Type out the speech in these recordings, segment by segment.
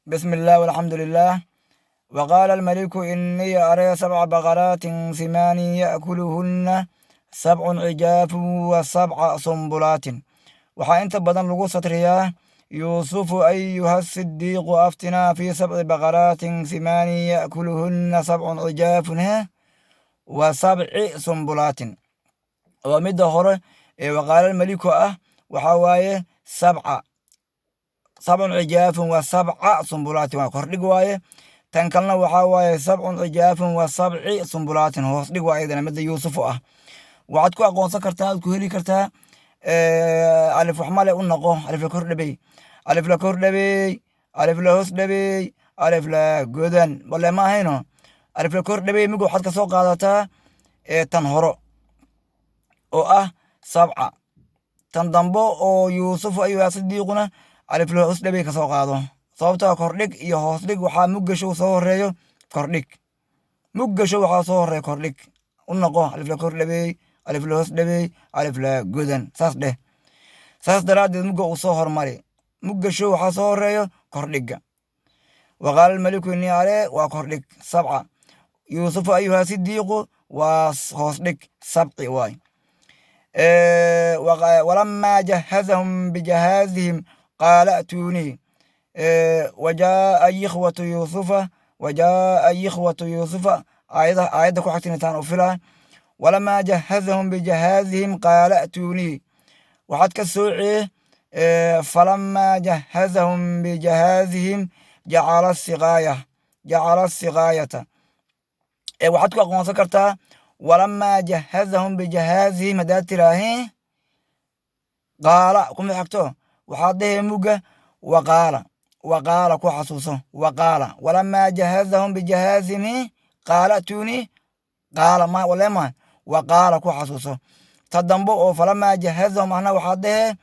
بسم الله والحمد لله. وقال الملك إني أرى 7 بقرات سمان يأكلهن 7 عجاف و7 سنبلات. waxaa inta badan lagu satriyaa yuusufu ayuha sidiiqu aftinaa fi 7 baqaraatin simaanin ya'kuluhunna 7 cijaafun wa 7 sumbulaatin. waa midda hore ee waqaalal maliku ah waxaa waaye 7 cijaafun wa 7 sumbulaatin waa kordhig waaye. tan kalena waxaa waaye 7 cijaafun wa 7 sumbulaatin hoos dhig waa iyadana midda yuusufu ah. waxaad ku aqoonsan kartaa aad ku heli kartaa alif waxmale u noqo alif la kor dhabey alif la kor dhabey alif la hoos dhabey alif la godan wala ma ahayno alif la kor dhabey migu waxaad ka soo qaadataa tan horo oo ah 7 tan dambo oo yuusuf ayuu sidiiquna alif la hoos dhabey ka soo qaado sababta kordhig iyo hoos dhig waxaa mugasho soo horeeyo kordhig mugasho waxaa soo horeeyo kordhig u noqo alif la kor dhabey alif la hoos dhabey alif la godan saas dheh. saas daraadeed muga uu soo hormari mugasho waxaa soo horeeyo kordhiga. waqaala almaliku inni alee waa kordhig 7 yuusuf ayuha sidiiqu waa hoos dhig 7 waay. walamaa jahazahum bijahaazihim qaala atuunii wajaa ikhwatu yuusufa aayadda ku xigtinitaan u filaa. ولما جهزهم بجهازهم قال ائتوني وحد كسوعي فلما جهزهم بجهازهم جعل السقاية وحد كقوم سكرتا ولما جهزهم بجهازهم هدات راهي قال قم حكتو وحده موجة وقال كو حسوسه وقال ولما جهزهم بجهازهم قال ائتوني قال ما ولا ما وقال كو حسوسه تدنبو فلما جهزهم انا وحده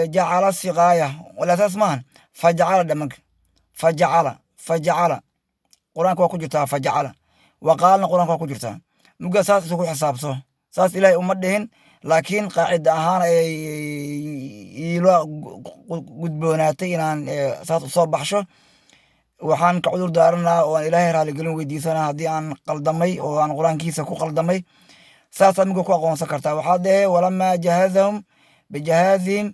جعل السقاية ولا تسمان فجعل دمك فجعل قرانك كو جرتا فجعل وقال قرانك كو جرتا مغا ساس سو حسابسو ساس الهي امدهن لكن قاعده اهان يلو غدبوناتي inaan saas soo baxsho waxaan ka cudur daaranaa oo ilaahay raali gelin weydiisanaa haddii aan qaldamay oo aan quraankiisa ku qaldamay saas amigu ku aqoonsan kartaa. waxaa dhehe walamaa jahazahum bijahaazihim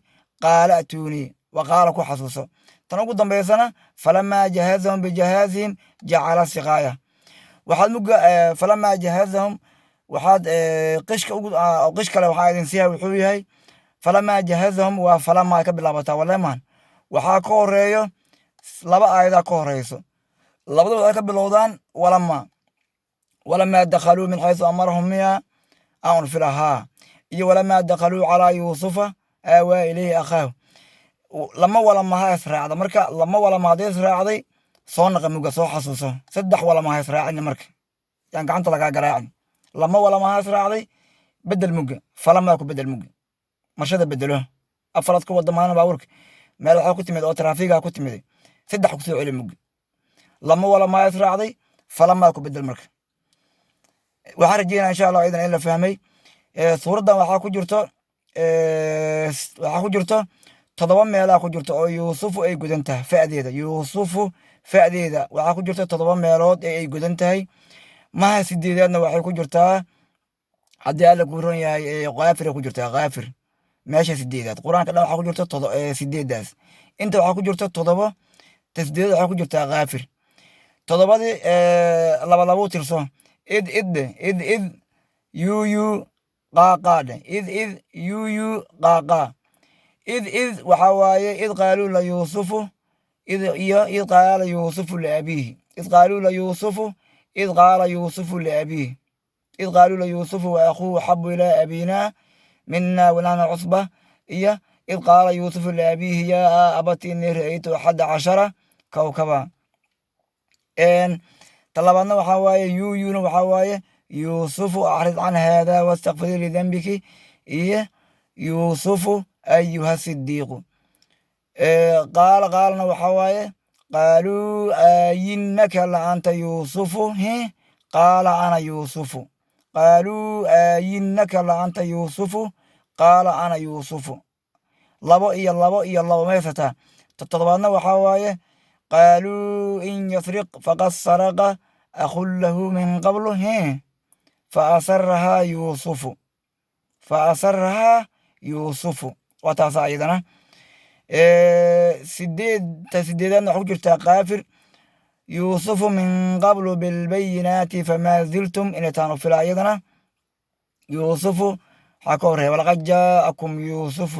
qaala atuunii waqaala ku xasuuso. tan ugu dambaysana falamaa jahazahum bijahaazihim jacala siqaaya. waxaad muga falamaa jahazahum waxaad qish kale waxaa idin siiya wuxuu yahay falamaa jahazahum waa falamaa ka bilaabataa waleemaan waxaa ka horeeyo laba aayada ka horeyso labadooda ay ka bilowdaan walamaa dakhaluu min xaysu amarahum miya aan filahaa iyo walamaa dakhaluu calaa yuusufa aawaa ilayhi akhaahu. lama walamaha israacda marka lama walama haddii israacday soo naqa muga soo xasuuso 3 walamaha israacin marka yaan gacanta lagaa garaacin. lama walamaha israacday bedel muga falamaa ku bedel muga marshada bedelo afraad ku wadamaana baaburka meel waxa ku timid oo traafiga ku timid 3 ku soo celi muga lama walamaha israacday falamaa ku bedel marka. waxaan rajeynaa insha Allah idan in la fahmay. suuradan waxaa ku jirto 7 meelaha ku jirto oo yuusufu ay gudan tahay faadeeda yuusufu faadeeda waxaa ku jirto 7 meelood ee ay gudan tahay maha sideedaadna waxay ku jirtaa haddii alla ku ron yahay qaafir ku jirtaa qaafir meesha sideedaad quraanka dhan waxaa ku jirto sideedaas inta waxaa ku jirto 7 tasdeed waxaa ku jirtaa qaafir 7 laba tirso id yu qaqade id yu qaqa id waxaa waaye id qaaluu la yuusufu id qaala yuusufu liabiihi id qaaluu la yuusufu id qaala yuusufu liabiihi id qaaluu la yuusufu wa akhuuhu xabu ilaa abinaa mina wanahnu cusba iyo id qaala yuusufu liabiihi yaa abati innii ra'aytu 11 kawkaba. talabaadna waxaa waaye yuna waxaa waaye yuusufu acrid can haada wastakfir lidambiki iyo yuusufu ayuha sidiiqu. qaalna waxaa waaye qaaluu ayinnaka la anta yuusufu qaala ana yuusufu qaaluu ayinnaka la anta yuusufu qaala ana yuusufu. 2 iyo 2 iyo 2 meesata تطبعنا وحواية قالوا إن يسرق فقد سرق أخ له من قبله فأسرها يوسف وتعصى أيضا سديدنا حجرتا قافر يوسف من قبل بالبينات فما زلتم إن تنفل أيضا يوسف حكوره ولقد جاءكم يوسف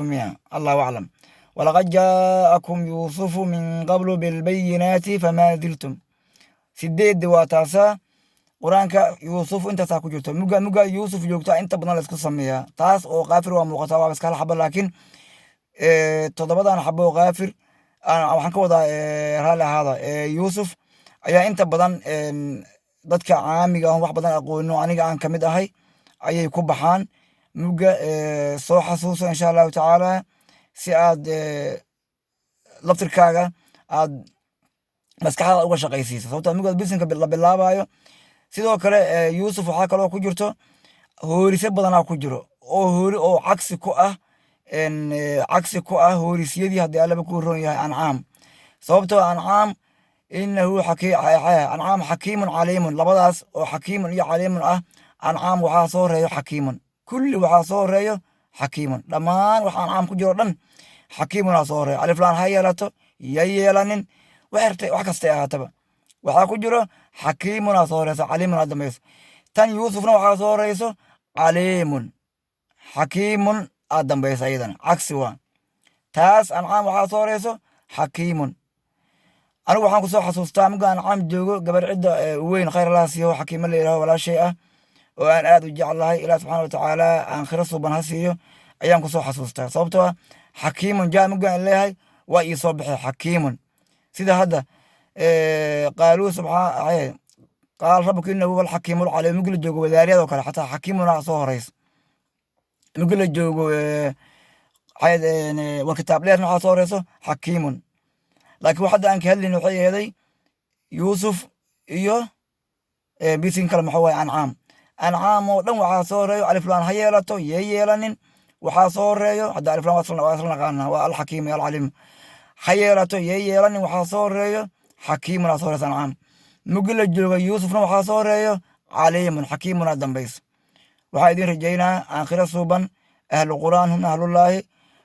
الله أعلم ولقد جاءكم يوسف من قبل بالبينات فما زلتم سديد واتاسا قرانك يوسف انت تاكو جرتو مغا يوسف جوجتا انت بدنا لسku sameeyaa taas oo qaafir waa muuqata waa iska xabba laakiin todobadan xabbo qaafir waxaan ka wadaa raali ahaada Yusuf ayaa inta badan dadka caamiga ah wax badan aqoono aniga aan kamid ahay ayay ku baxaan muga soo xasuuso insha Allah taala si aad laftirkaaga aad maskaxda uga shaqaysiiso sababtoo muga businesska la bilaabayo sidoo kale Yusuf waxa kale oo ku jirto hoorise badan ku jiro oo hoori oo cagsi ku ah hoorisyadii hadii alla ku roon yahay ancaam sababtoo ancaam innahu ancaam hakiimun caliimun labadaas oo hakiimun iyo caliimun ah ancaam waxa soo reeyo hakiimun kulli waxa soo reeyo hakiimun dhamaan waxa ancaam ku jiro dhan hakiimun soo reeyo alif laan hayalato yeelanin wax kasta ahaataba waxa ku jiro hakiimun soo reeyo caliimun adamays tan Yusufna waxa soo reeyo caliimun hakiimun adambays aydan cagsi waa taas ancaam waxa soo reeyo hakiimun anigu waxaan ku soo xasuustaa muga ancaam joogo gabar cida weyn khayr Allah siiyo hakiim leeyahay wala shay ah oo aan aad u jeclahay Ilaahay subhanahu wa ta'ala aan khira suban hasiyo ayaan ku soo xasuustaa sababtoo hakiimun jaamuga leeyahay waa ii soo bixi hakiimun sida hadda qaaluu subhanahu قال ربك إنه هو الحكيم العليم مقل جوجو وداريات وكذا حتى حكيمنا صهر رئيس مقل جوجو حيد وكتاب ليه نحى صهر رئيسه حكيم لكن واحد أنك هل نوحي هذي يوسف إيوه بيسين كلام حواي أنعام ولم وحصور ريو ألف لان هيلاتو ييلانين وحصور ريو حتى ألف لان وصلنا قانا والحكيم العليم هيلاتو ييلانين وحصور ريو حكيم صهر أنعام مقل جوجو يوسف نوحى صوريو عليم حكيم الدنبيس وحايدين رجينا آخر صوبا أهل القرآن هم أهل الله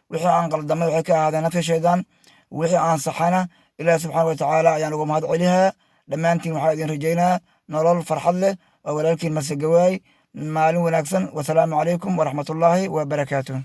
وحي عن قلدما وحكا هذا نفي الشيطان وحي عن صحنا إلى سبحانه وتعالى يعني قوم هذا عليها لما أنتم وحايدين رجينا نرى الفرح له ولكن مسجواي معلوم ونكسن والسلام عليكم ورحمة الله وبركاته.